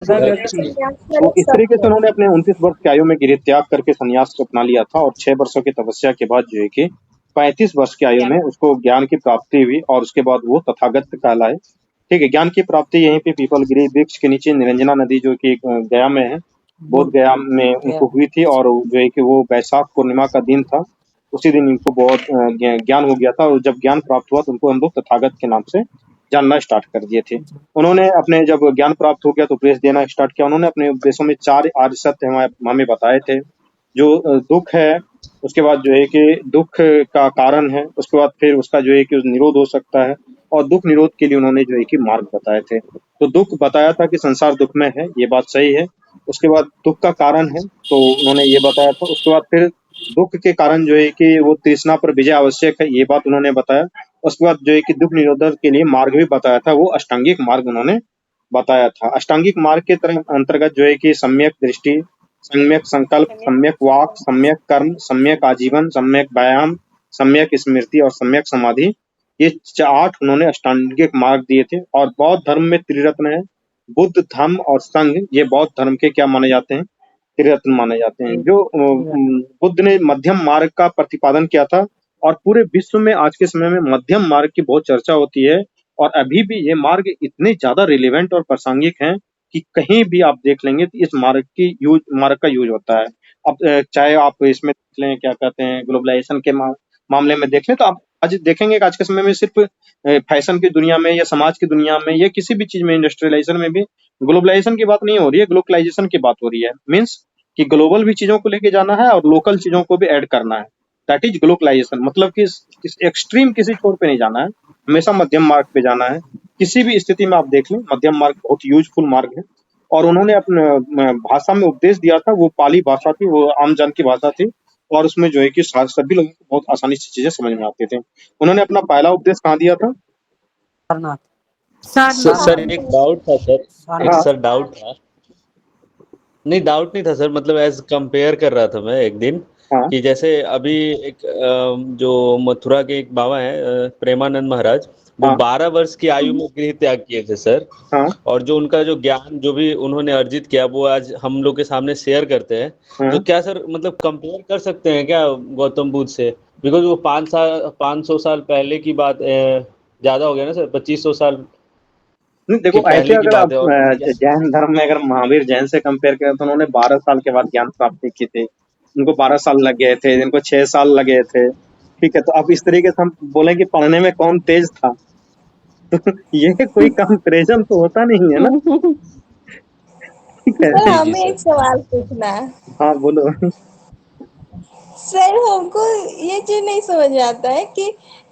संन्यास तो वाले इस तरीके से सब उन्होंने अपने 29 वर्ष की आयु में गृह त्याग करके संन्यास को अपना लिया था और 6 वर्षों की तपस्या के बाद जो है कि 35 वर्ष की आयु में उसको ज्ञान की प्राप्ति हुई और उसके बाद वो तथागत कहलाए। ठीक है, ज्ञान की प्राप्ति यहीं पे पीपल गिरी वृक्ष के नीचे निरंजना नदी जो कि गया में है, बोध गया में उनको हुई थी और जो है कि वो वैशाख पूर्णिमा का दिन था। उसी दिन इनको बहुत ज्ञान हो गया था और जब ज्ञान प्राप्त हुआ तो उनको हम लोग तथागत के नाम से जानना स्टार्ट कर दिए थे। उन्होंने अपने जब ज्ञान प्राप्त हो गया तो उपदेश देना स्टार्ट किया। उन्होंने अपने उपदेशों में 4 आर्य सत्य हमें बताए थे। जो दुःख है, उसके बाद जो है कि दुःख का कारण है, उसके बाद फिर उसका जो है कि निरोध हो सकता है और दुःख निरोध के लिए उन्होंने जो है कि मार्ग बताए थे। तो दुःख बताया था कि संसार दुःख में है, ये बात सही है। उसके बाद दुःख का कारण है, तो उन्होंने ये बताया था। उसके बाद फिर दुःख के कारण जो है कि वो तृष्णा पर विजय आवश्यक है, ये बात उन्होंने बताया। उसके बाद जो है कि दुःख निरोधक के लिए मार्ग भी बताया था, वो अष्टांगिक मार्ग उन्होंने बताया था। अष्टांगिक मार्ग के अंतर्गत जो है कि सम्यक दृष्टि, सम्यक संकल्प, सम्यक वाक, सम्यक कर्म, सम्यक आजीवन, सम्यक व्यायाम, सम्यक स्मृति और सम्यक समाधि, ये 8 उन्होंने अष्टांगिक मार्ग दिए थे। और बौद्ध धर्म में त्रिरत्न है, बुद्ध, धम्म और संघ, ये बौद्ध धर्म के क्या माने जाते हैं? त्रिरत्न माने जाते हैं। जो बुद्ध ने मध्यम मार्ग का प्रतिपादन किया था और पूरे विश्व में आज के समय में मध्यम मार्ग की बहुत चर्चा होती है और अभी भी ये मार्ग इतने ज्यादा रिलेवेंट और प्रासंगिक हैं कि कहीं भी आप देख लेंगे तो इस मार्ग का यूज होता है। अब चाहे आप इसमें देख लें, क्या कहते हैं, ग्लोबलाइजेशन के मामले में देख लें, तो आप आज देखेंगे कि आज के समय में सिर्फ फैशन की दुनिया में या समाज की दुनिया में या किसी भी चीज में, इंडस्ट्रियलाइजेशन में भी ग्लोबलाइजेशन की बात नहीं हो रही है, ग्लोबलाइजेशन की बात हो रही है। मीन्स कि ग्लोबल भी चीजों को लेके जाना है और लोकल चीजों को भी ऐड करना है। That is globalization. मतलब कि एक्सट्रीम किसी छोर पे नहीं जाना है, हमेशा मध्यम मार्ग पे जाना है। किसी भी स्थिति में आप देख लें, मध्यम मार्ग बहुत यूजफुल मार्ग है। और उन्होंने अपने भाषा में उपदेश दिया था, वो पाली भाषा थी, वो आम जन की भाषा थी और उसमें जो है कि सभी लोगों को बहुत आसानी से चीजें समझ में आती थी। उन्होंने अपना पहला उपदेश कहाँ दिया था? सर एक डाउट था सर, हाँ। डाउट था। नहीं, डाउट नहीं था सर, मतलब एज कंपेयर कर रहा था मैं एक दिन हाँ। कि जैसे अभी एक जो मथुरा के एक बाबा हैं, प्रेमानंद महाराज, वो हाँ। 12 वर्ष की आयु में गृह त्याग किए थे सर। हाँ। और जो उनका जो ज्ञान जो भी उन्होंने अर्जित किया वो आज हम लोग के सामने शेयर करते हैं। तो हाँ। क्या सर मतलब कंपेयर कर सकते हैं क्या गौतम बुद्ध से? बिकॉज वो 500 साल पहले की बात, ज्यादा हो गया ना सर, 2500 साल नहीं, के देखो ऐसे पहले की अगर आप बात है। और जैन धर्म में अगर महावीर जैन से कंपेयर करें तो उन्होंने 12 साल के बाद ज्ञान प्राप्ति की थी। उनको 12 साल लग गए थे, जिनको 6 साल लगे थे। ठीक है, तो अब इस तरीके से हम बोले कि पढ़ने में कौन तेज था तो ये कोई कंपैरिजन तो होता नहीं है ना। ठीक है। सर, जी जी हमें सर। एक सवाल पूछना है। हाँ, बोलो। सर, हमको ये चीज नहीं समझ में आता है कि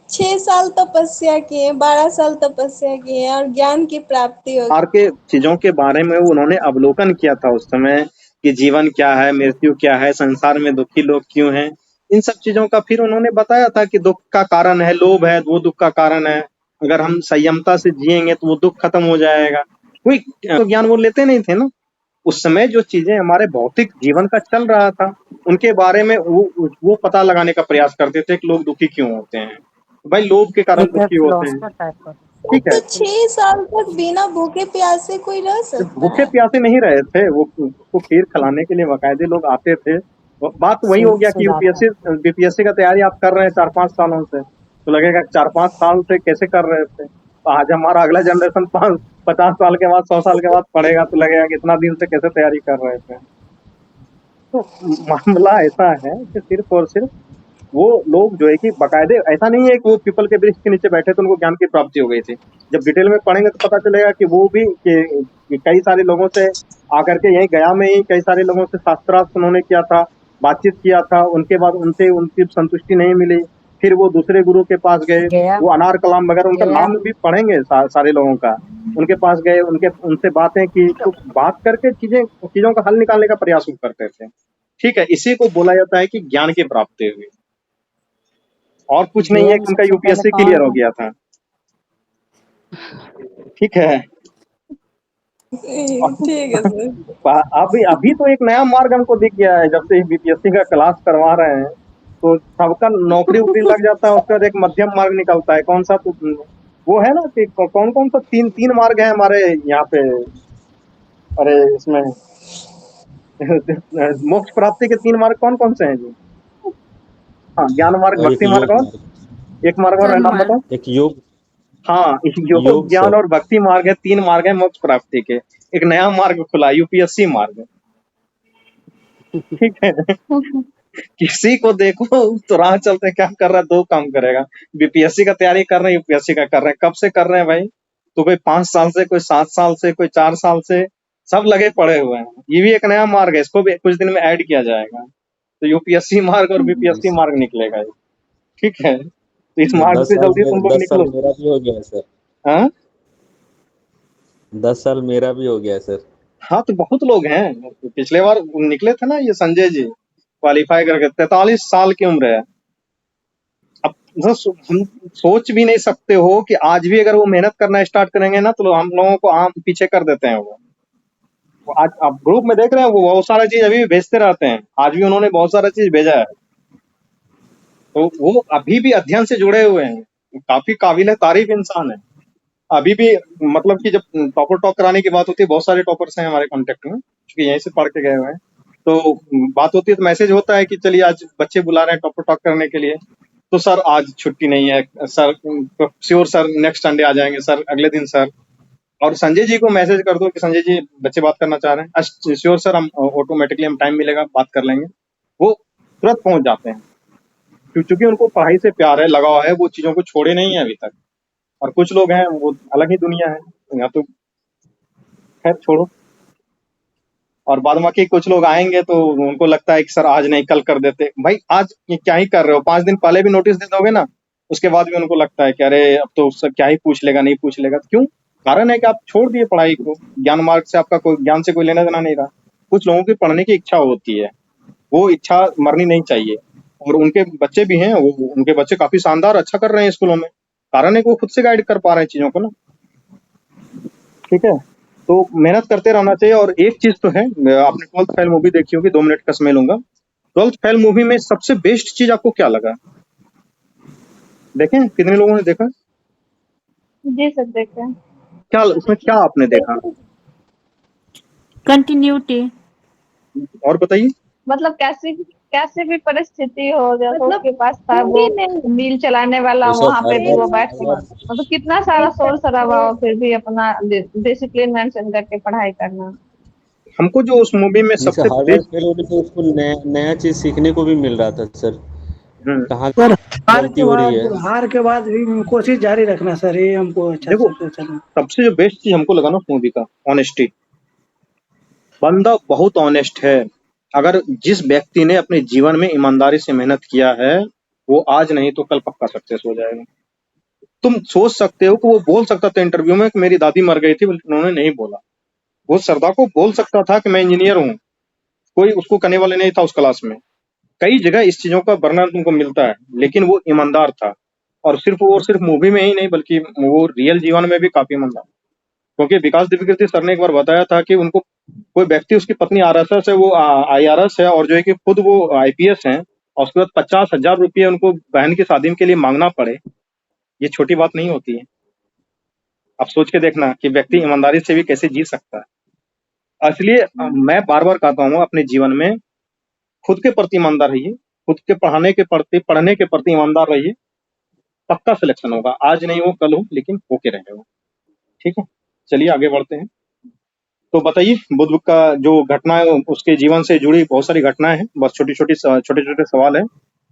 6 साल तपस्या किए, 12 साल तपस्या किए और ज्ञान की प्राप्ति हो संसार के चीजों के बारे में उन्होंने अवलोकन किया था उस समय कि जीवन क्या है, मृत्यु क्या है, संसार में दुखी लोग क्यों हैं। इन सब चीजों का फिर उन्होंने बताया था कि दुख का कारण है लोभ है, वो दुख का कारण है। अगर हम संयमता से जिएंगे तो वो दुख खत्म हो जाएगा। कोई तो ज्ञान वो लेते नहीं थे ना। उस समय जो चीजें हमारे भौतिक जीवन का चल रहा था उनके बारे में वो पता लगाने का प्रयास करते थे कि लोग दुखी क्यों होते हैं। भाई लोभ के कारण दुखी होते हैं। ठीक है। तो 6 साल तक बिना भूखे प्यासे कोई रह तो सकता भूखे है? प्यासे नहीं रहे थे, वो उसको खीर खिलाने के लिए बाकायदे लोग आते थे। बात वही हो गया कि यूपीएससी बीपीएससी का तैयारी आप कर रहे हैं 4-5 सालों से, तो लगेगा 4-5 साल से कैसे कर रहे थे। तो आज हमारा अगला जनरेशन 50 साल के बाद 100 साल के बाद पढ़ेगा तो लगेगा कि इतना दिन से कैसे तैयारी कर रहे थे। तो मामला ऐसा है कि सिर्फ और सिर्फ वो लोग जो है कि बाकायदे, ऐसा नहीं है कि वो पीपल के वृक्ष के नीचे बैठे तो उनको ज्ञान की प्राप्ति हो गई थी। जब डिटेल में पढ़ेंगे तो पता चलेगा कि वो भी कि कई सारे लोगों से आकर के यही गया में ही कई सारे लोगों से शास्त्रार्थ उन्होंने किया था, बातचीत किया था। उनके बाद उनसे उनकी संतुष्टि नहीं मिली, फिर वो दूसरे गुरु के पास गए। वो अनार कलाम वगैरह उनका नाम भी पढ़ेंगे सारे लोगों का। उनके पास गए, उनसे बातें की, तो बात करके चीजों का हल निकालने का प्रयास वो करते थे। ठीक है, इसी को बोला जाता है कि ज्ञान की प्राप्ति हुई। और कुछ नहीं है कि उनका यूपीएससी क्लियर हो गया था। ठीक है। ठीक है सर। अभी अभी तो एक नया मार्ग हमको दिख गया है, जब से बीपीएससी का क्लास करवा रहे हैं तो सबका नौकरी उकरी लग जाता है, उसका एक मध्यम मार्ग निकलता है। कौन सा वो है ना कि कौन कौन सा तीन तीन मार्ग है हमारे यहाँ पे। अरे इसमें मोक्ष प्राप्ति के 3 मार्ग कौन कौन से हैं जी? हाँ, ज्ञान मार्ग, एक भक्ति मार्ग योग और मार्ग, एक मार्ग और है, कर्म नाम मार्ग। बताओ। एक योग, हाँ, योग, योग ज्ञान सर। और भक्ति मार्ग है, 3 मार्ग है मोक्ष प्राप्ति के। एक नया मार्ग खुला, यूपीएससी मार्ग। ठीक है। किसी को देखो तो राह चलते क्या कर रहा है, 2 काम करेगा। बीपीएससी का तैयारी कर रहे हैं, यूपीएससी का कर रहे हैं। कब से कर रहे हैं भाई? तो कोई 5 साल से, कोई 7 साल से, कोई 4 साल से, सब लगे पड़े हुए हैं। ये भी एक नया मार्ग है, इसको भी कुछ दिन में ऐड किया जाएगा। तो यूपीएससी मार्ग और बीपीएससी मार्ग निकलेगा ये। ठीक है, तो इस मार्ग से जल्दी तुम लोग 10 साल निकलो। मेरा भी हो गया है सर। हाँ 10 साल मेरा भी हो गया है सर। हाँ, तो बहुत लोग हैं। पिछले बार निकले थे ना ये संजय जी, क्वालिफाई करके। 43 साल की उम्र है। अब हम सोच भी नहीं सकते हो कि आज भी अगर वो मेहनत करना स्टार्ट करेंगे ना, तो हम लोगों को आम पीछे कर देते हैं। वो आज आप ग्रुप में देख रहे हैं, वो बहुत सारा चीज अभी भी भेजते रहते हैं। आज भी उन्होंने बहुत सारा चीज भेजा है। तो वो अभी भी अध्ययन से जुड़े हुए हैं, काफी काबिल तारीफ इंसान है अभी भी। मतलब कि जब टॉपर टॉक कराने की बात होती है, बहुत सारे टॉपर्स हैं हमारे कांटेक्ट में, क्योंकि यहीं से पढ़ के गए हुए हैं। तो बात होती है तो मैसेज होता है कि चलिए आज बच्चे बुला रहे हैं टॉपर टॉक करने के लिए, तो सर आज छुट्टी नहीं है sir, sure sir next Sunday आ जाएंगे सर, अगले दिन सर। और संजय जी को मैसेज कर दो कि संजय जी बच्चे बात करना चाह रहे हैं, श्योर सर, हम ऑटोमेटिकली हम टाइम मिलेगा बात कर लेंगे। वो तुरंत पहुंच जाते हैं, क्योंकि उनको पढ़ाई से प्यार है, लगाव है, वो चीजों को छोड़े नहीं है अभी तक। और कुछ लोग हैं वो अलग ही दुनिया है, यहाँ तो खैर छोड़ो। और बाद बाकी कुछ लोग आएंगे तो उनको लगता है कि सर आज नहीं कल कर देते। भाई आज ये क्या ही कर रहे हो, 5 दिन पहले भी नोटिस दे दोगे ना, उसके बाद भी उनको लगता है कि अरे अब तो उससे क्या ही पूछ लेगा, नहीं पूछ लेगा। क्यों? कारण है कि आप छोड़ दिए पढ़ाई को, ज्ञान मार्ग से आपका कोई ज्ञान से कोई लेना देना नहीं रहा। कुछ लोगों की पढ़ने की इच्छा होती है, वो इच्छा मरनी नहीं चाहिए। और उनके बच्चे भी हैं, वो उनके बच्चे काफी शानदार अच्छा कर रहे हैं स्कूलों में। कारण है कि वो खुद से गाइड कर पा रहे हैं चीजों को ना। ठीक है, तो मेहनत करते रहना चाहिए। और एक चीज तो है, आपने 12th फेल मूवी देखी होगी, 2 मिनट का समय लूंगा। 12th फेल मूवी में सबसे बेस्ट चीज आपको क्या लगा? देखें कितने लोगों ने देखा? जी सर देखते हैं। क्या उसमें क्या आपने देखा? कंटिन्यूटी। और बताइए। मतलब कैसी कैसे भी परिस्थिति हो, जैसे उसके पास था वो मिल चलाने वाला, तो सर वहां पे भी वो बैठ हर के, बार मतलब कितना सारा शोर शराबा हो, फिर भी अपना डिसिप्लिन मेंटेन करके पढ़ाई करना। हमको जो उस मूवी में नहीं सर, सबसे हर बार बेस्ट, फेल होने पे उसको नया नया चीज सीखने को भी मिल रहा था सर। कहाँ सर हार गलती के हो रही बाद है। हार के बाद भी कोशिश जारी रखना सर, ये हमको अच्छा देखो से चलना। सबसे जो बेस्ट चीज हमको लगा ना उस मूवी का, ऑनेस्टी। बंदा बहुत ऑनेस्ट है। अगर जिस व्यक्ति ने अपने जीवन में ईमानदारी से मेहनत किया है, वो आज नहीं तो कल पक्का सक्सेस हो जाएगा। तुम सोच सकते हो कि वो बोल सकता था इंटरव्यू में कि मेरी दादी मर गई थी, लेकिन उन्होंने नहीं बोला। वो सरदा को बोल सकता था कि मैं इंजीनियर हूँ, कोई उसको करने वाले नहीं था उस क्लास में। कई जगह इस चीजों का वर्णन तुमको मिलता है, लेकिन वो ईमानदार था। और सिर्फ मूवी में ही नहीं, बल्कि वो रियल जीवन में भी काफी ईमानदार। क्योंकि विकास दिव्यकीर्ति सर ने एक बार बताया था कि उनको कोई व्यक्ति, उसकी पत्नी आरएसएस है, वो आईआरएस है, और जो है कि खुद वो आईपीएस है, और उसके बाद 50,000 रुपये उनको बहन की शादी के लिए मांगना पड़े, ये छोटी बात नहीं होती है। आप सोच के देखना कि व्यक्ति ईमानदारी से भी कैसे जी सकता है। इसलिए मैं बार बार कहता हूँ, अपने जीवन में खुद के प्रति ईमानदार रहिए, खुद के पढ़ने के प्रति ईमानदार रहिए। पक्का सिलेक्शन होगा, आज नहीं हो कल हो, लेकिन होके रहेगा। ठीक है, चलिए आगे बढ़ते हैं। तो बताइए, बुद्ध का जो घटना है, उसके जीवन से जुड़ी बहुत सारी घटनाएं हैं। बस छोटे छोटे सवाल है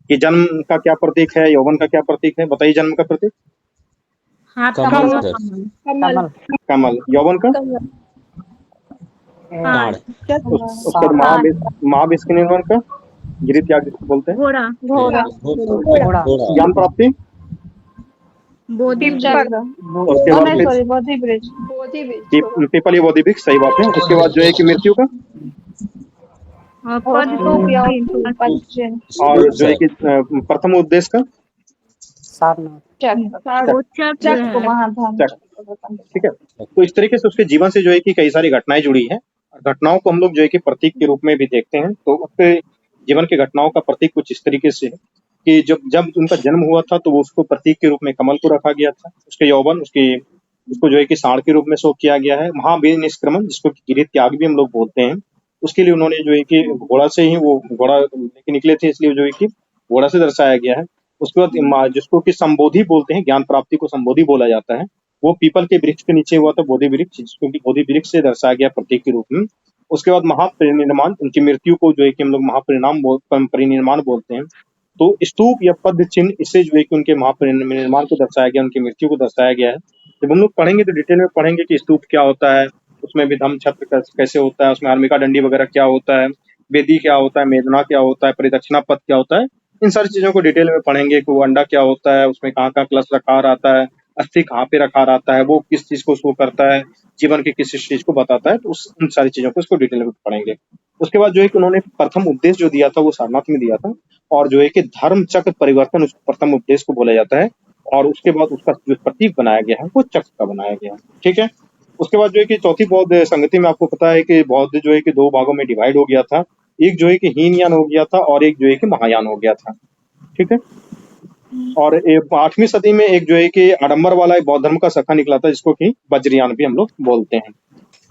कि जन्म का क्या प्रतीक है, यौवन का क्या प्रतीक है? बताइए जन्म का प्रतीक। हाथ कमल का सर। कमल। कमल। यौवन का ताड़। उसका महाविष्णु निर्माण का गिरी त्याग जिसको बोलते हैं। घोड़ा। घोड़ा। घोड़ा। ज्ञान प्राप्ति। बोधि। और उसके बाद फिर सॉरी, बोधि ब्रिज। पीपली बोधि वृक्ष, सही बात है। उसके बाद जो है कि मृत्यु का, पद स्तूप या पद चिन्ह। और जो है कि प्रथम उद्देश्य का चक्र को महाधन। ठीक है। तो इस तरीके से उसके जीवन से जो है कि कई सारी घटनाएं जुड़ी हैं। घटनाओं को हम लोग जो है कि प्रतीक के रूप में भी देखते हैं। तो उसके जीवन की घटनाओं का प्रतीक कुछ इस तरीके से है कि जब जब उनका जन्म हुआ था, तो वो उसको प्रतीक के रूप में कमल को रखा गया था। उसके यौवन, उसकी जिसको जो है कि साढ़ के रूप में शो किया गया है। महाभिनिष्क्रमण, जिसको कि गिरि त्याग भी हम लोग बोलते हैं, उसके लिए उन्होंने जो है कि घोड़ा से ही वो घोड़ा लेके निकले थे, इसलिए जो है कि घोड़ा से दर्शाया गया है। उसके बाद जिसको कि संबोधि बोलते हैं, ज्ञान प्राप्ति को संबोधि बोला जाता है, वो पीपल के वृक्ष के नीचे हुआ था, बोधि वृक्ष, जिसको कि बोधि वृक्ष से दर्शाया गया प्रतीक के रूप में। उसके बाद महापरिनिर्माण, उनकी मृत्यु को जो है कि हम लोग परिनिर्माण बोलते हैं। तो स्तूप या पद चिन्ह, इससे जो है कि उनके महापरिनिर्माण को दर्शाया गया, उनकी मृत्यु को दर्शाया गया है। जब हम लोग पढ़ेंगे तो डिटेल में पढ़ेंगे कि स्तूप क्या होता है, उसमें भी धम्म छत्र कैसे होता है, उसमें अर्मिका डंडी वगैरह क्या होता है, वेदी क्या होता है, मेदना क्या होता है, परिदक्षिणा पद क्या होता है, इन सारी चीजों को डिटेल में पढ़ेंगे कि वो अंडा क्या होता है, उसमें कहाँ कहाँ कलश रखा रहता है, अस्थि कहाँ पे रखा रहता है, वो किस चीज को शो करता है, जीवन के किस चीज को बताता है, तो उन सारी चीजों को इसको डिटेल में पढ़ेंगे। उसके बाद जो है कि उन्होंने प्रथम उपदेश जो दिया था वो सारनाथ में दिया था, और जो है कि धर्म चक्र परिवर्तन उस प्रथम उपदेश को बोला जाता है, और उसके बाद उसका जो प्रतीक बनाया गया है वो चक्र का बनाया गया है। ठीक है। उसके बाद जो है कि चौथी बौद्ध संगति में आपको पता है कि बौद्ध जो है कि दो भागों में डिवाइड हो गया था, एक जो है कि हीनयान हो गया था और एक जो है कि महायान हो गया था। ठीक है। और 8वीं सदी में एक जो है कि आडंबर वाला एक बौद्ध धर्म का शाखा निकला था, जिसको कि वज्रयान भी हम लोग बोलते हैं।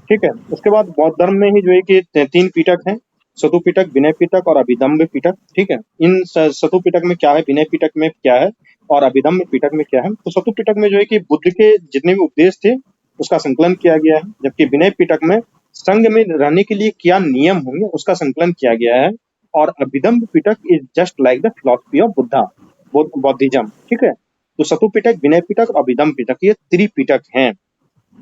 ठीक है। उसके बाद बौद्ध धर्म में ही जो है कि 3 पिटक हैं, सतु पिटक, विनय पिटक और अभिधम्म पिटक। ठीक है। इन सतु पिटक में क्या है, विनय पिटक में क्या है और अभिधम्म पिटक में क्या है। तो सतु पिटक में जो है कि बुद्ध के जितने भी उपदेश थे उसका संकलन किया गया है, जबकि विनय पिटक में संघ में रहने के लिए क्या नियम होंगे उसका संकलन किया गया है, और Abhidhamma Pitaka is just like the philosophy of Buddha, Buddhism. ठीक है। तो सतु पिटक, विनय पिटक और अभिधम्म पिटक, ये त्रिपिटक हैं।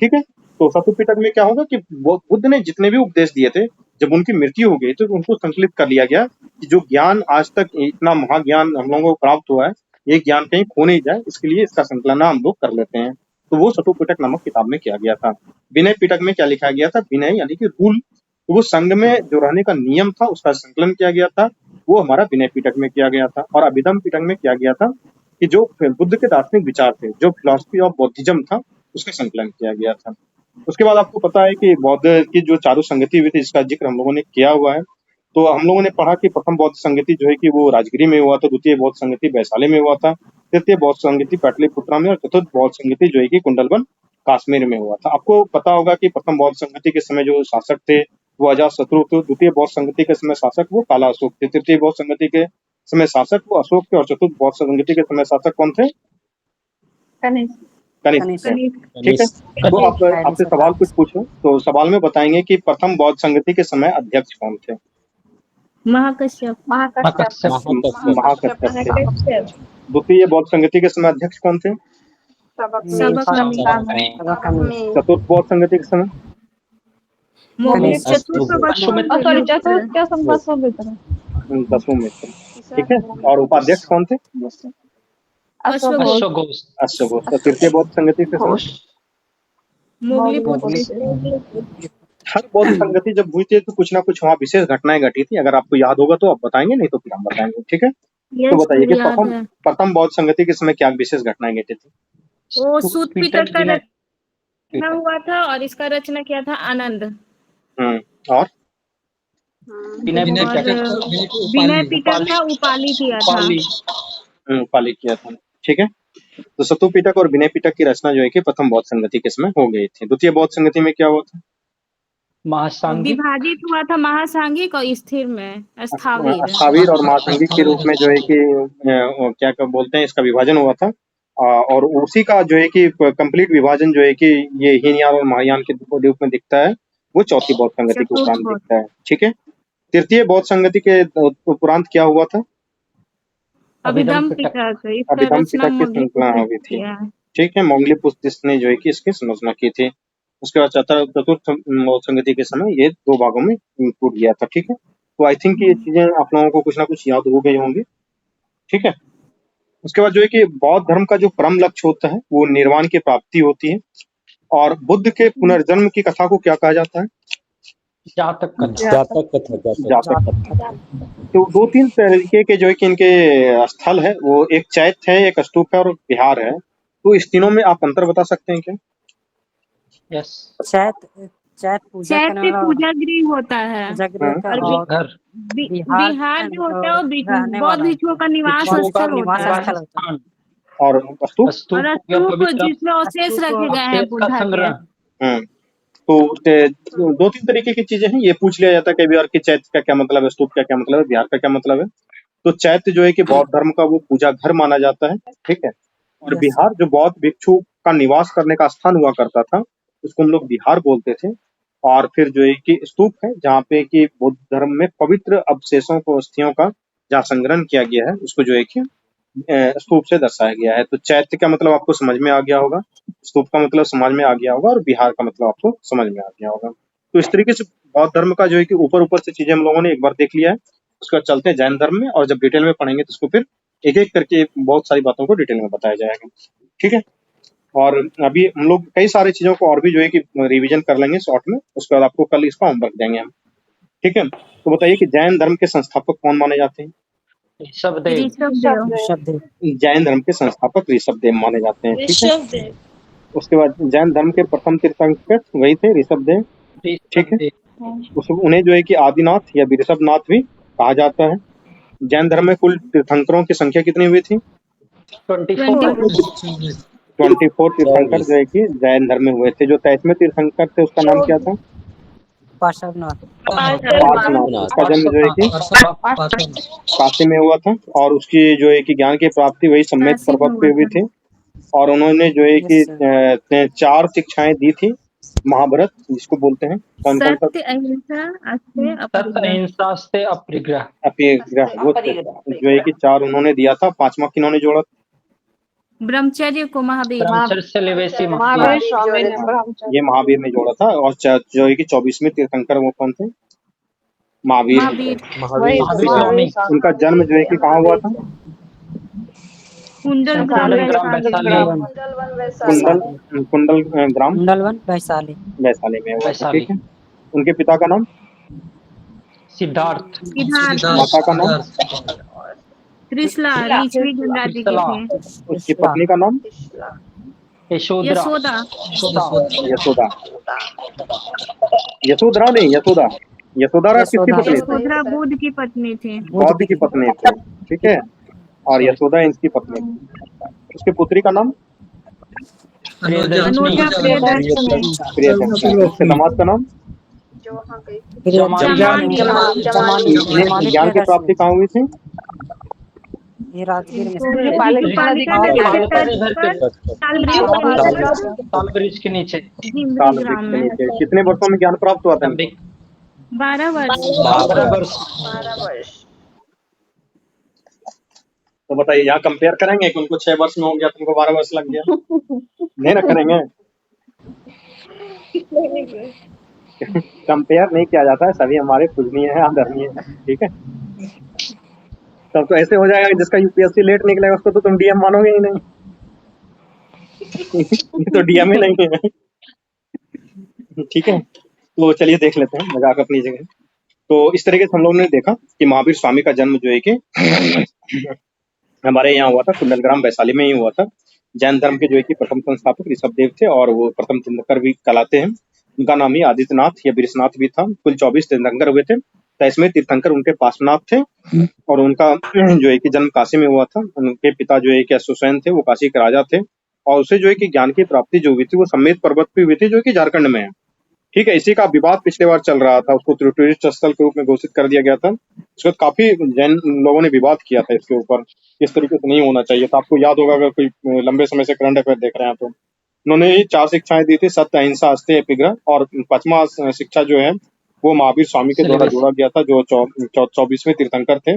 ठीक है। तो सतु पिटक में क्या होगा कि बुद्ध ने जितने भी उपदेश दिए थे, जब उनकी मृत्यु हो गई तो उनको संकलित कर लिया गया कि जो ज्ञान आज तक इतना महाज्ञान हम लोगों को प्राप्त हुआ है, ये ज्ञान कहीं खो नहीं जाए, इसके लिए इसका संकलन हम लोग कर लेते हैं। तो वो सतु पिटक नामक किताब में किया गया था। विनय पिटक में क्या लिखा गया था, विनय यानी कि रूल, तो वो संघ में जो रहने का नियम था उसका संकलन किया गया था, वो हमारा विनय पिटक में किया गया था। और अभिधम्म पिटक में किया गया था कि जो बुद्ध के दार्शनिक विचार थे, जो फिलॉसफी ऑफ बौद्धिज्म था, उसका संकलन किया गया था। उसके बाद आपको पता है कि बौद्ध की जो चारु संगति हुई थी, जिसका जिक्र हम लोगों ने किया हुआ है, तो हम लोगों ने पढ़ा कि प्रथम बौद्ध संगति जो है कि वो राजगिरी में हुआ था, द्वितीय बौद्ध संगति वैशाली में हुआ था, तृतीय बौद्ध संगति पाटलिपुत्रा में, और चतुर्थ बौद्ध संगति जो है कि कुंडलवन कश्मीर में हुआ था। आपको पता होगा कि प्रथम बौद्ध संगति के समय जो शासक थे वो अजातशत्रु थे, द्वितीय बौद्ध संगति के समय शासक वो काला अशोक थे, तृतीय बौद्ध संगति के समय शासक वो अशोक थे, और चतुर्थ बौद्ध संगति के समय शासक कौन थे, कनिष्क। ठीक है। तो आप आपसे सवाल कुछ पूछो, तो सवाल में बताएंगे कि प्रथम बौद्ध संगति के समय अध्यक्ष कौन थे। महाकश्यप। महाकश्यप थे। द्वितीय बौद्ध संगति के समय अध्यक्ष कौन थे, चतुर्थ बौद्ध संगति के समय दसवें मित्र। ठीक है। और उपाध्यक्ष कौन थे, अश्वघोष। तो तृतीय बौद्ध संगति के समय हर बौद्ध संगति जब हुई थी तो कुछ ना कुछ वहाँ विशेष घटनाएं घटी थी। अगर आपको याद होगा तो आप बताएंगे, नहीं तो फिर हम बताएंगे। ठीक है। तो बताइए कि प्रथम बौद्ध संगति के समय क्या विशेष घटनाएं घटी थी। वो सूत पिटक का रचना हुआ था और इसका रचना किया था आनंद। और विनय पिटक का उपाली किया था। उपाली किया था। ठीक है। तो सतु पिटक और विनय पिटक की रचना जो है कि प्रथम बौद्ध संगति के समय हो गई थी। द्वितीय बौद्ध संगति में क्या हुआ था, विभाजित हुआ था महासांगिक और स्थिर में स्थावीर और महासांगिक के रूप में जो है कि क्या बोलते हैं, इसका विभाजन हुआ था। और उसी का जो है कि कंप्लीट विभाजन जो है कि ये हीनयान और महायान के रूप में दिखता है, वो चौथी बौद्ध संगति के उपरांत दिखता है। ठीक है। तृतीय बौद्ध संगति के उपरांत क्या हुआ था, अभिधम्म पिटक की संकलना हुई थी। ठीक है। मोंगलीपुत्र ने जो है कि इसकी संरचना की थी। उसके बाद चतुर्थ बौद्ध संगति के समय ये 2 भागों में टूट गया था। ठीक है। तो आई थिंक ये चीजें आप लोगों को कुछ ना कुछ याद हो गई होंगी। ठीक है। उसके बाद जो है कि बौद्ध धर्म का जो परम लक्ष्य होता है वो निर्वाण की प्राप्ति होती है। और बुद्ध के पुनर्जन्म की कथा को क्या कहा जाता है, जातक कथा। तो 2-3 तरीके के जो है कि इनके स्थल है, वो एक चैत्य है, एक स्तूप है और विहार है। तो इस तीनों में आप अंतर बता सकते हैं क्या। चैत्य पूजा गृह होता है और विहार जो होता है वो बौद्ध भिक्षुओं का निवास स्थल होता है। और स्तूप और स्तूप जिसमें अवशेष रखे गए हैं बुद्धा के। तो 2-3 तरीके की चीजें हैं, ये पूछ लिया जाता है कई बार कि चैत्य का क्या मतलब है, स्तूप का क्या मतलब है, विहार का क्या मतलब है। तो चैत्य जो है कि बौद्ध धर्म का वो पूजा घर माना जाता है, ठीक है। और विहार जो बौद्ध भिक्षु का निवास करने का स्थान हुआ करता था, उसको हम लोग विहार बोलते थे। और फिर जो है कि स्तूप है, जहाँ पे कि बौद्ध धर्म में पवित्र अवशेषों को, अस्थियों का जहाँ संग्रहण किया गया है, उसको जो है कि स्तूप से दर्शाया गया है। तो चैत्य का मतलब आपको समझ में आ गया होगा, स्तूप का मतलब समझ में आ गया होगा, और विहार का मतलब आपको समझ में आ गया होगा। तो इस तरीके से बौद्ध धर्म का जो है कि ऊपर से चीजें हम लोगों ने एक बार देख लिया है। उसके बाद चलते हैं जैन धर्म में, और जब डिटेल में पढ़ेंगे तो उसको फिर एक एक करके बहुत सारी बातों को डिटेल में बताया जाएगा, ठीक है। और अभी हम लोग कई सारी चीजों को और भी जो है कि रिवीजन कर लेंगे शॉर्ट में, उसके बाद आपको कल इसका होमवर्क देंगे हम, ठीक है। तो बताइए कि जैन धर्म के संस्थापक कौन माने जाते हैं? ऋषभदेव। जैन धर्म के संस्थापक ऋषभदेव माने जाते हैं, ठीक है। ऋषभदेव। उसके बाद जैन धर्म के प्रथम तीर्थंकर वही थे, ऋषभदेव, ठीक है। उन्हें जो है कि आदिनाथ या ऋषभनाथ भी कहा जाता है। जैन धर्म में कुल तीर्थंकरों की संख्या कितनी हुई थी? 24 तीर्थंकर जो है कि जैन धर्म में हुए थे। जो 23वें तीर्थंकर थे उसका नाम क्या था? पार्श्वनाथ। उसका जन्म जो है कि काशी में हुआ था, और उसकी जो है कि ज्ञान की प्राप्ति वही सम्यक पर्वत पे हुई थी। और उन्होंने जो है कि 4 शिक्षाएं दी थी, महाभारत जिसको बोलते हैं। कौन कौन सा? सत्य, अहिंसा, अस्ते अपरिग्रह। वो जो है कि 4 उन्होंने दिया था। 5वां किन्होंने जोड़ा? ब्रह्मचर्य को महावीर। ये महावीर ने जोड़ा था। और जो है कि 24वें तीर्थंकर वो कौन थे? महावीर। उनका जन्म जो है कि कहाँ हुआ था? कुंडल ग्राम वैशाली में हुआ था, ठीक है। उनके पिता का नाम? सिद्धार्थ। माता का नाम? त्रिशला, ऋषि गंगा जी के थे। उसकी पत्नी का नाम? यशोदा। यशोधरा नहीं, यशोधरा किसकी पत्नी थी? यशोधरा बुद्ध की पत्नी थी। बौद्ध की पत्नी थी, ठीक है। और यशोदा इनकी पत्नी थी। उसके पुत्री का नाम? प्रियदर्शनी। उसके दामाद का नाम? ज्ञान की प्राप्ति कहाँ हुई थी? ये राजगीर में ताल ब्रिज के नीचे। कितने वर्षों में ज्ञान प्राप्त हुआ था? 12 वर्ष। तो बताइए, यहाँ कंपेयर करेंगे कि उनको 6 वर्ष में हो गया, तुमको 12 वर्ष लग गया? नहीं ना करेंगे। कंपेयर नहीं किया जाता है, सभी हमारे पूजनीय है, आदरणीय है, ठीक है। तब तो ऐसे हो जाएगा कि जिसका यूपीएससी लेट निकलेगा उसको तो तुम डीएम मानोगे ही नहीं। ये तो डीएम ही नहीं है, ठीक है। तो चलिए देख लेते हैं, मजाक अपनी जगह। तो इस तरीके से हम लोगों ने देखा कि महावीर स्वामी का जन्म जो है कि हमारे यहाँ हुआ था, कुंडलग्राम वैशाली में ही हुआ था। जैन धर्म के जो है कि प्रथम संस्थापक ऋषभदेव थे, और वो प्रथम तीर्थंकर भी कहलाते हैं। उनका नाम ही आदित्यनाथ या विरसनाथ भी था। कुल 24 तीर्थंकर हुए थे। 23वें तीर्थंकर उनके पार्श्वनाथ थे, और उनका जो है कि जन्म काशी में हुआ था। उनके पिता जो है कि अश्वसेन थे, वो काशी के राजा थे। और उसे जो है कि ज्ञान की प्राप्ति जो हुई थी वो सम्मेद पर्वत पे हुई थी, जो कि झारखंड में है, ठीक है। इसी का विवाद पिछले बार चल रहा था, उसको टूरिस्ट स्थल के रूप में घोषित कर दिया गया था। उसके बाद काफी जैन लोगों ने विवाद किया था इसके ऊपर, इस तरीके से नहीं होना चाहिए था। आपको याद होगा अगर कोई लंबे समय से करंट अफेयर देख रहे हैं तो। उन्होंने 4 शिक्षाएं दी थी, सत्य, अहिंसा, अस्तेय, अपिग्रह। और 5वां शिक्षा जो है वो महावीर स्वामी के द्वारा जोड़ा गया था, जो 24वें तीर्थंकर थे।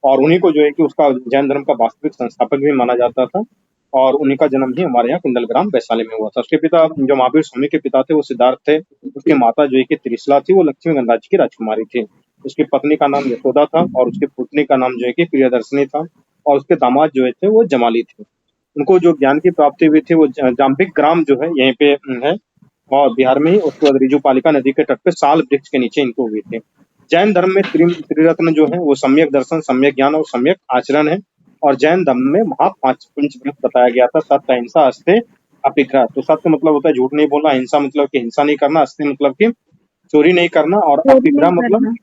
और उन्हीं को जो है कि उसका जैन धर्म का वास्तविक संस्थापक भी माना जाता था। और उन्हीं का जन्म ही हमारे यहाँ कुंडलग्राम वैशाली में हुआ था। उसके पिता जो महावीर स्वामी के पिता थे वो सिद्धार्थ थे। उसकी माता जो है कि त्रिशला थी, वो लक्ष्मी गंगा जी की राजकुमारी थी। उसकी पत्नी का नाम यशोदा था, और उसकी पुत्री का नाम जो है कि प्रियदर्शनी था। और उसके दामाद जो थे वो जमाली थे। उनको जो ज्ञान की प्राप्ति हुई थी वो जाम्बिक ग्राम जो है यहीं पे है, और बिहार में ही। उसके बाद रिजुपालिका नदी के तट पे साल वृक्ष के नीचे इनको हुई थी। जैन धर्म में त्रिरत्न जो है वो सम्यक दर्शन, सम्यक ज्ञान और सम्यक आचरण है। और जैन धर्म में महापंचव्रत बताया गया था, सत्य, अहिंसा, अस्तेय, अपिग्रह। तो सत्य मतलब होता है झूठ नहीं बोलना, अहिंसा मतलब कि हिंसा नहीं करना, अस्तेय मतलब कि चोरी नहीं करना, और अपिग्रह मतलब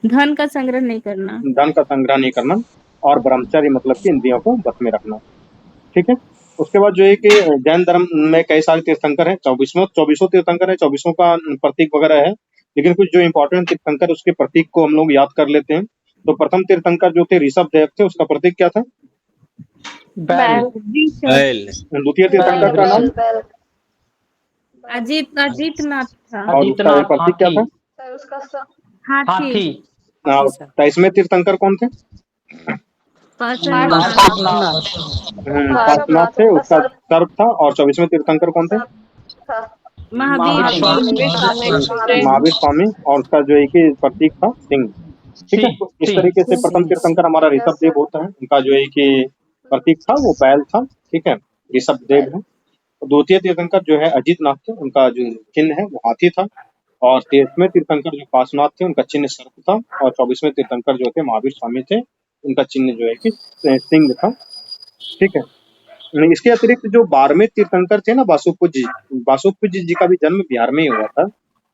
धन का संग्रह नहीं करना, और ब्रह्मचर्य मतलब कि इंद्रियों को बस में रखना, ठीक। ठीक है। उसके बाद जो है कि जैन धर्म में कई सारे तीर्थंकर हैं, चौबीसों तीर्थंकर है, 24 का प्रतीक वगैरह है, लेकिन कुछ जो इंपॉर्टेंट तीर्थंकर उसके प्रतीक को हम लोग याद कर लेते हैं। तो प्रथम तीर्थंकर जो थे ऋषभ देव थे, उसका प्रतीक क्या था? बैल बैल। द्वितीय तीर्थंकर का नाम अजीत नाथ था। और उसका आदित्यनाथ प्रतीक क्या था? हाथी। हाथी सर। 23वें तीर्थंकर कौन थे? पार्श्वनाथ। पार्श्वनाथ थे, उसका सर्प था। और 24वें तीर्थंकर कौन थे? महावीर महावीर स्वामी, और उसका जो एक ही प्रतीक था सिंह। ठीक है। तो इस तरीके से प्रथम तीर्थंकर हमारा ऋषभ देव होता है, उनका जो है कि प्रतीक था वो बैल था। ठीक है, ऋषभ देव है। द्वितीय तीर्थंकर जो है अजीत नाथ थे, उनका जो चिन्ह है वो हाथी था। और 23वें तीर्थंकर जो पार्श्वनाथ थे, उनका चिन्ह सर्प था। और 24वें तीर्थंकर जो थे महावीर स्वामी थे, उनका चिन्ह जो है कि सिंह था। ठीक है। इसके अतिरिक्त जो 12वें तीर्थंकर थे ना, वासुपूज्य जी का भी जन्म बिहार में ही हुआ था।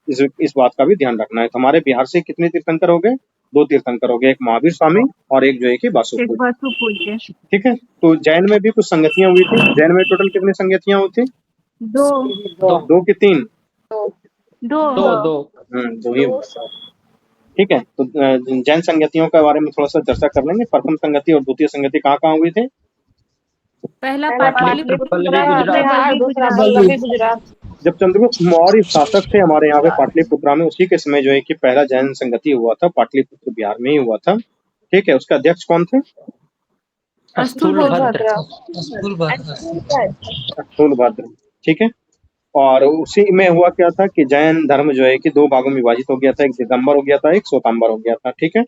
इस बात का भी ध्यान रखना है। तो हमारे बिहार से कितने तीर्थंकर हो गए? 2 तीर्थंकर हो गए, एक महावीर स्वामी और एक जो है कि वासुपूज्य। ठीक है। तो जैन में भी कुछ संगतियां हुई थी। जैन में टोटल कितनी संगतियां हुई थी? 2 की 3? 2 ही हुआ था। ठीक है। तो जैन संगतियों के बारे में थोड़ा सा चर्चा कर लेंगे। प्रथम संगति और द्वितीय संगति कहाँ हुई थी? पहला गुजरात। जब चंद्रगुप्त मौर्य शासक थे हमारे यहाँ पे पाटलिपुत्रा में, उसी के समय जो है कि पहला जैन संगति हुआ था, पाटलिपुत्र बिहार में ही हुआ था। ठीक है। उसका अध्यक्ष कौन थे? स्थूलभद्र। ठीक है। और उसी में हुआ क्या था कि जैन धर्म जो है कि 2 भागों में विभाजित हो गया था, एक दिगंबर हो गया था, एक श्वेतांबर हो गया था। ठीक है।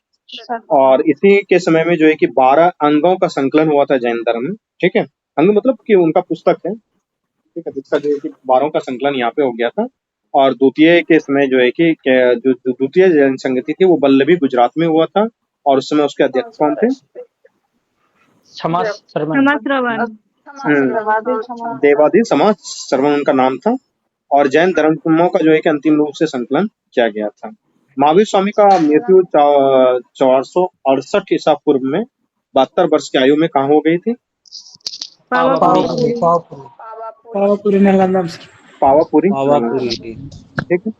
और इसी के समय में जो है कि 12 अंगों का संकलन हुआ था जैन धर्म में। ठीक है। अंग मतलब कि उनका पुस्तक है। ठीक है। जिसका जो है कि 12 का संकलन यहाँ पे हो गया था। और द्वितीय के समय जो है कि जो द्वितीय जैन संगति थी वो बल्लभी गुजरात में हुआ था। और उस समय उसके अध्यक्ष कौन थे? देवादी समाज श्रवण उनका नाम था। और जैन धर्मों का जो है कि अंतिम रूप से संकलन किया गया था। महावीर स्वामी का मृत्यु 468 ईसा पूर्व में 72 वर्ष की आयु में कहाँ हो गई थी? पावापुरी। ठीक है।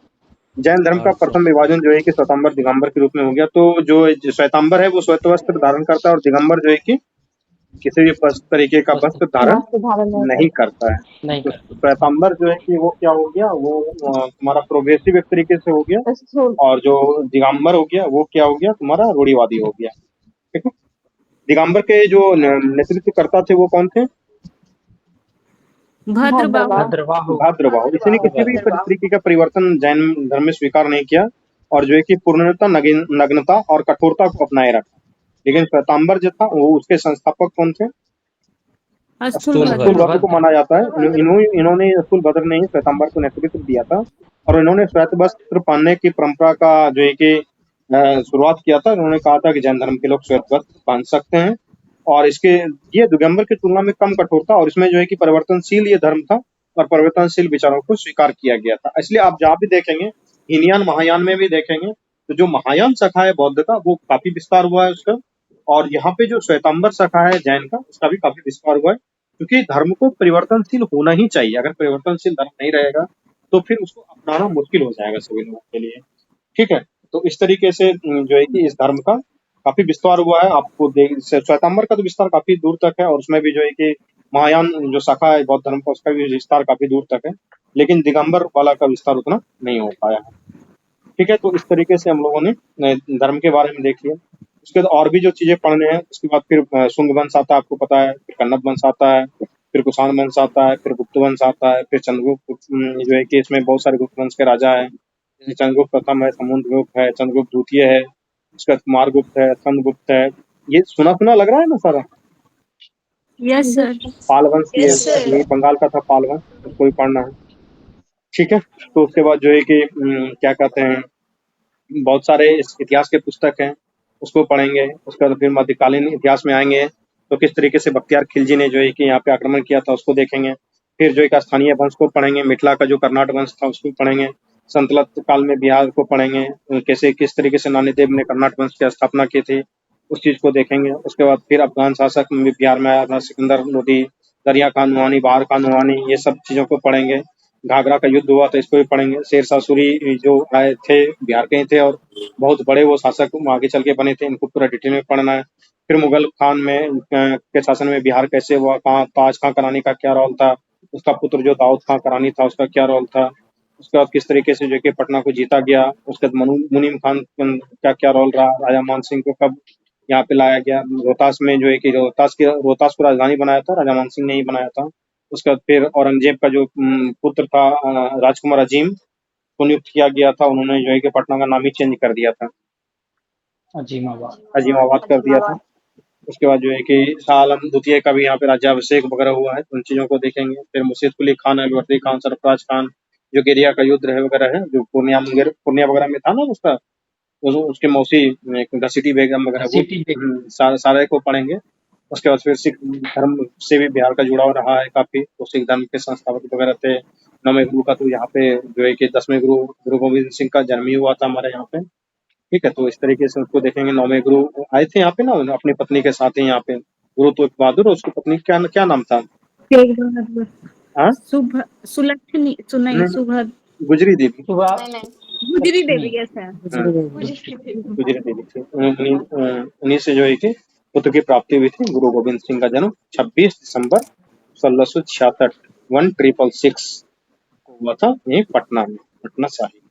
जैन धर्म का प्रथम विभाजन जो है कि श्वेतांबर दिगंबर के रूप में हो गया। तो जो श्वेतांबर है वो श्वेत वस्त्र धारण करता है, और दिगंबर जो है कि किसी भी तरीके का वस्त्र धारण नहीं करता है। तो श्वेतांबर जो है कि वो क्या हो गया, वो तुम्हारा प्रोग्रेसिव एक तरीके से हो गया। और जो दिगंबर हो गया वो क्या हो गया, तुम्हारा रूढ़िवादी हो गया। ठीक है। दिगंबर के जो नेतृत्व करता थे वो कौन थे? भद्रबाहु। इसने किसी भी तरीके का परिवर्तन जैन धर्म में स्वीकार नहीं किया, और जो है कि पूर्णता, नग्नता और कठोरता को अपनाए रखा। लेकिन श्वेतांबर जो था वो उसके संस्थापक कौन थे? स्थूलभद्र को माना जाता है। इन्होंने स्थूलभद्र ने ही श्वेतांबर को नेतृत्व दिया था, और इन्होंने श्वेत वस्त्र पहनने की परंपरा का जो है कि शुरुआत किया था। उन्होंने कहा था कि जैन धर्म के लोग श्वेत वस्त्र पहन सकते हैं, और इसके ये दिगंबर की तुलना में कम कठोर था, और इसमें जो है कि परिवर्तनशील ये धर्म था, और परिवर्तनशील विचारों को स्वीकार किया गया था। इसलिए आप जहाँ भी देखेंगे, हीनयान महायान में भी देखेंगे, तो जो महायान शाखा है बौद्ध का वो काफी विस्तार हुआ है उसका। और यहाँ पे जो श्वेतांबर शाखा है जैन का, उसका भी काफी विस्तार हुआ है। क्योंकि धर्म को परिवर्तनशील होना ही चाहिए। अगर परिवर्तनशील धर्म नहीं रहेगा तो फिर उसको अपनाना मुश्किल हो जाएगा सभी लोगों के लिए। ठीक है। तो इस तरीके से जो है कि इस धर्म का काफी विस्तार हुआ है। आपको श्वेतांबर का तो विस्तार काफी दूर तक है, और उसमें भी जो है कि महायान जो शाखा है बौद्ध धर्म का, उसका भी विस्तार काफी दूर तक है। लेकिन दिगंबर वाला का विस्तार उतना नहीं हो पाया है। ठीक है। तो इस तरीके से हम लोगों ने धर्म के बारे में देख लिया। उसके बाद और भी जो चीजें पढ़ने हैं, उसके बाद फिर शुंग वंश आता है, आपको पता है, फिर कन्नद वंश आता है, फिर कुषाण वंश आता है, फिर गुप्त वंश आता है, फिर चंद्रगुप्त जो है कि इसमें बहुत सारे गुप्त वंश के राजा है। चंद्रगुप्त प्रथम है, समुद्रगुप्त है, चंद्रगुप्त द्वितीय है, उसका कुमारगुप्त है, स्कंदगुप्त है। ये सुना लग रहा है ना सारा? Yes sir. पाल वंश, ये बंगाल का था पाल वंश, उसको भी पढ़ना है। ठीक है। तो उसके बाद जो है कि क्या कहते हैं, बहुत सारे इतिहास के पुस्तक हैं, उसको पढ़ेंगे। उसके बाद फिर मध्यकालीन इतिहास में आएंगे, तो किस तरीके से बख्तियार खिलजी ने जो है कि यहाँ पे आक्रमण किया था उसको देखेंगे। फिर जो है स्थानीय वंश को पढ़ेंगे, मिथिला का जो कर्नाटक वंश था उसको पढ़ेंगे। संतलत काल में बिहार को पढ़ेंगे, कैसे किस तरीके से नानीदेव ने कर्नाटक वंश की स्थापना की थी, उस चीज को देखेंगे। उसके बाद फिर अफगान शासक बिहार में आया था, सिकंदर लोदी, दरिया का नुआनी, बाहर का नुआनी, ये सब चीजों को पढ़ेंगे। घाघरा का युद्ध हुआ तो इसको भी पढ़ेंगे। शेरशाह सूरी जो आए थे बिहार के ही थे और बहुत बड़े वो शासक आगे चल के बने थे, इनको पूरा डिटेल में पढ़ना है। फिर मुगल खान में के शासन में बिहार कैसे हुआ, कहाँ ताज खां करानी का क्या रोल था, उसका पुत्र जो दाऊद खां करानी था उसका क्या रोल था, उसके बाद किस तरीके से जो कि पटना को जीता गया, उसके बाद मुनीम खान का क्या रोल रहा, राजा मान सिंह को कब यहाँ पे लाया गया, रोहतास में जो है कि रोहतास को राजधानी बनाया था, राजा मान सिंह ने ही बनाया था। उसके बाद फिर औरंगजेब का जो पुत्र था राजकुमार अजीम को नियुक्त किया गया था, उन्होंने जो है कि पटना का नाम ही चेंज कर दिया था, अजीमाबाद कर दिया था। उसके बाद जो है कि शाह आलम द्वितीय का भी यहाँ पे राज्याभिषेक वगैरह हुआ है, उन चीजों को देखेंगे। फिर मुर्शीद कुली खान, अलवर्दी खान, सरफराज खान, जो गेरिया का युद्ध है वगैरह है, जो पूर्णिया वगैरह में था ना उसका, उसके मौसी घसीटी बेगम वगैरह वो सारे को पढ़ेंगे। उसके बाद फिर सिख धर्म से भी बिहार का जुड़ाव रहा है काफी, तो सिख धर्म के संस्थापक वगैरह थे। 9वें गुरु का तो यहाँ पे जो है कि 10वें गुरु गोविंद सिंह का जन्म ही हुआ था हमारे यहाँ पे, ठीक है। तो इस तरीके से उसको देखेंगे। 9वें गुरु आए थे यहाँ पे ना अपनी पत्नी के साथ ही यहाँ पे, गुरु तो एक बहादुर, उसकी पत्नी क्या नाम था? तेग बहादुर, हाँ सुलक्षणी, नहीं सुभद, गुजरी देवी, गुजरी देवी, ऐसा है। गुजरी देवी थी। उन्हीं से जो है कि पुत्र की प्राप्ति हुई थी। गुरु गोविंद सिंह का जन्म 26 दिसंबर 1666 1666 को हुआ था ये पटना में, पटना साहिब।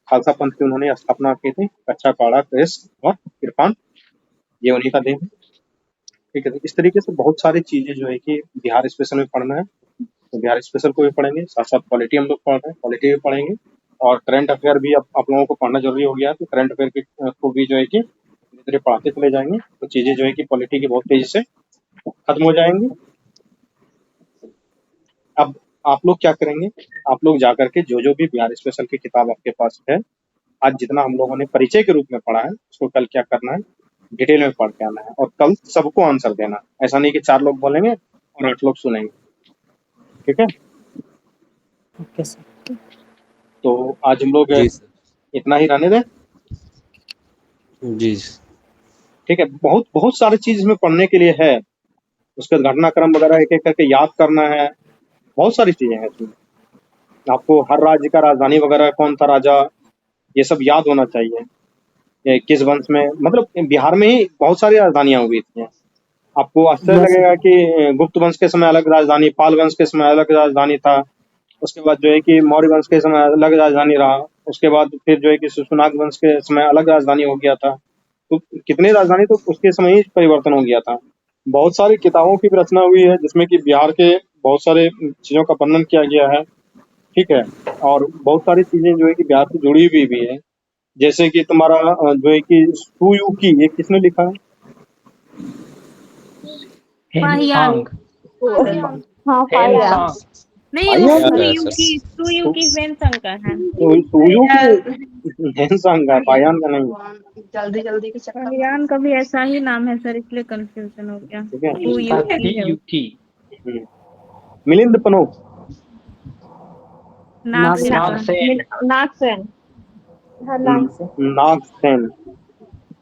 खालसा पंथ की उन्होंने स्थापना की थी। कच्चा काड़ा प्रेस और इरफान ये उन्हीं का देन है, ठीक है। तो इस तरीके से बहुत सारी चीजें जो है कि बिहार स्पेशल में पढ़ना है, तो बिहार स्पेशल को भी पढ़ेंगे, साथ साथ पॉलिटी हम लोग पढ़ रहे हैं, पॉलिटी भी पढ़ेंगे। और करंट अफेयर भी अब आप लोगों को पढ़ना जरूरी हो गया है, तो करंट अफेयर को भी जो है कि धीरे धीरे पढ़ाते चले जाएंगे, तो चीजें जो है कि पॉलिटी की बहुत तेजी से खत्म हो जाएंगी। अब आप लोग क्या करेंगे, आप लोग जाकर के जो भी बिहार स्पेशल की किताब आपके पास है, आज जितना हम लोगों ने परिचय के रूप में पढ़ा है, उसको कल क्या करना है, डिटेल में पढ़ के आना है, और कल सबको आंसर देना है। ऐसा नहीं कि 4 लोग बोलेंगे और 8 लोग सुनेंगे, ठीक है। Okay sir. तो आज हम लोग जी सर, इतना ही रहने दें, जी ठीक है। बहुत बहुत सारी चीज इसमें पढ़ने के लिए है, उसका घटनाक्रम वगैरह एक एक करके याद करना है, बहुत सारी चीजें हैं इसमें। आपको हर राज्य का राजधानी वगैरह कौन था राजा, ये सब याद होना चाहिए। ये किस वंश में, मतलब बिहार में ही बहुत सारी राजधानियां हुई थी। आपको आश्चर्य लगेगा कि गुप्त वंश के समय अलग राजधानी, पाल वंश के समय अलग राजधानी था, उसके बाद जो है कि मौर्य वंश के समय अलग राजधानी रहा, उसके बाद फिर जो है कि शुशुनाग वंश के समय अलग राजधानी हो गया था। तो कितनी राजधानी, तो उसके समय ही परिवर्तन हो गया था। बहुत सारी किताबों की भी रचना हुई है जिसमें कि बिहार के बहुत सारे चीजों का वर्णन किया गया है, ठीक है। और बहुत सारी चीजें जो है कि बिहार से जुड़ी हुई भी है, जैसे कि तुम्हारा जो है कि सुयुकी, ये किसने लिखा है? फाहियान, हाँ फाया नहीं वो सुयुकी वेनसंग का है। सुयुकी हेनसांग का, पायान का नहीं। जल्दी के चक्कर फाहियान का भी ऐसा ही नाम है सर, इसलिए कंफ्यूजन हो गया। ठीक है। सुयुकी है। मिलिंद पनो, नागसेन, नागसेन।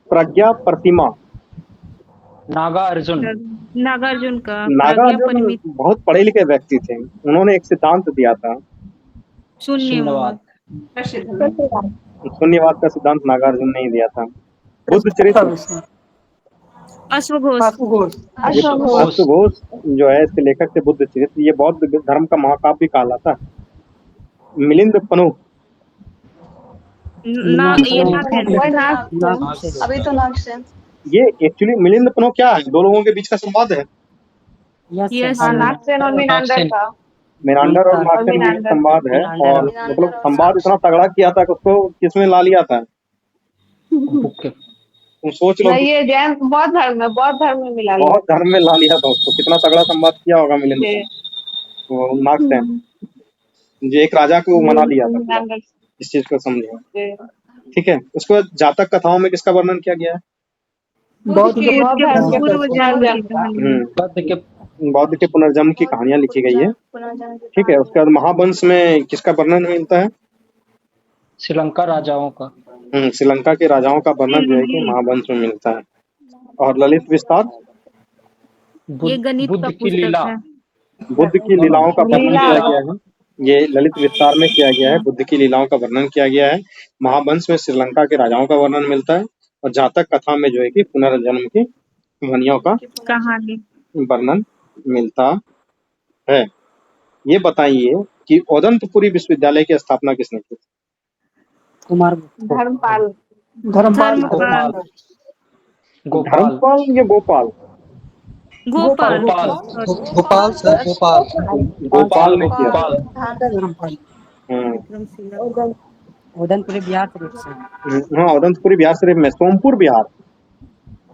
प्रज्ञा प्रतिमा, नागार्जुन का नागार्जुन बहुत पढ़े लिखे व्यक्ति थे, उन्होंने एक सिद्धांत दिया था, शून्यवाद। शून्यवाद का सिद्धांत नागार्जुन ने ही दिया था। बुद्ध चरित्र, अश्वघोष अश्वघोष जो है इसके लेखक थे। बुद्ध चरित्र ये बौद्ध धर्म का महाकाव्य कहलाता है। मिलिंद पनो, अभी तो नागसेन। ये एक्चुअली मिलिंद पनो क्या है, 2 लोगों के बीच का संवाद है। नागसेन और मीनांडर का, मीनांडर और नागसेन के बीच संवाद है, और मतलब संवाद इतना तगड़ा किया था कि उसको किसमें ला लिया था, तुम सोच लो। ये जैन बौद्ध धर्म में मिला, बौद्ध धर्म में ला लिया था उसको, कितना तगड़ा संवाद किया होगा मिलिंद तो नागसेन जो एक राजा को मना लिया था, इस चीज को समझे, ठीक है। उसके बाद जातक कथाओं में किसका वर्णन किया गया है? बौद्ध के पुनर्जन्म की कहानियां लिखी गई है, ठीक है। उसके बाद महावंश में किसका वर्णन मिलता है? श्रीलंका राजाओं का, श्रीलंका के राजाओं का वर्णन जो है कि महावंश में मिलता है। और ललित विस्तार, ये गणित का पुस्तक है। बुद्ध की लीलाओं का वर्णन किया गया है। ये ललित विस्तार में किया गया है, बुद्ध की लीलाओं का वर्णन किया गया है। महावंश में श्रीलंका के राजाओं का वर्णन मिलता है, और जातक कथा में जो है कि पुनर्जन्म की कहानियों का कहानी वर्णन मिलता है। ये बताइए कि औदंतपुरी विश्वविद्यालय की स्थापना किसने की? कुमार धर्मपाल धर्मपाल धर्मपाल गोपाल धर्मपाल या गोपाल? गोपाल गोपाल गोपाल सर गोपाल गोपाल ने किया था। धर्मपाल हम्म, उदयपुरी बिहार शरीफ से हाँ, औदंतपुरी बिहार शरीफ में सोमपुर बिहार,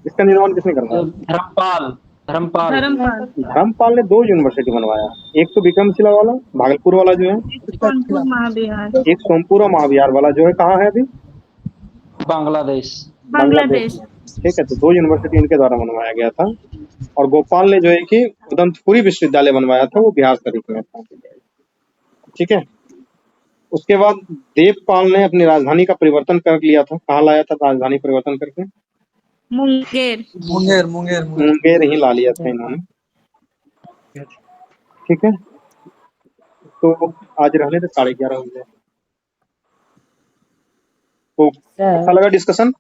इसका निर्माण किसने करवाया? धर्मपाल धर्मपाल धर्मपाल धर्मपाल ने 2 यूनिवर्सिटी बनवाया, एक तो विक्रमशिला वाला भागलपुर वाला जो है, कानपुर महाविहार एक सोमपुर और महाविहार वाला जो है कहाँ है अभी? बांग्लादेश बांग्लादेश ठीक है, तो 2 यूनिवर्सिटी इनके द्वारा बनवाया गया था। और गोपाल ने जो है कि उदंतपुरी विश्वविद्यालय बनवाया था, वो बिहार शरीफ में था। ठीक है, उसके बाद देवपाल ने अपनी राजधानी का परिवर्तन कर लिया था। कहाँ लाया था राजधानी परिवर्तन करके? मुंगेर मुंगेर मुंगेर मुंगेर मुंगेर ही ला लिया था इन्होंने। ठीक है, तो आज रहने थे 11:30 बजे। तो अच्छा लगा डिस्कशन।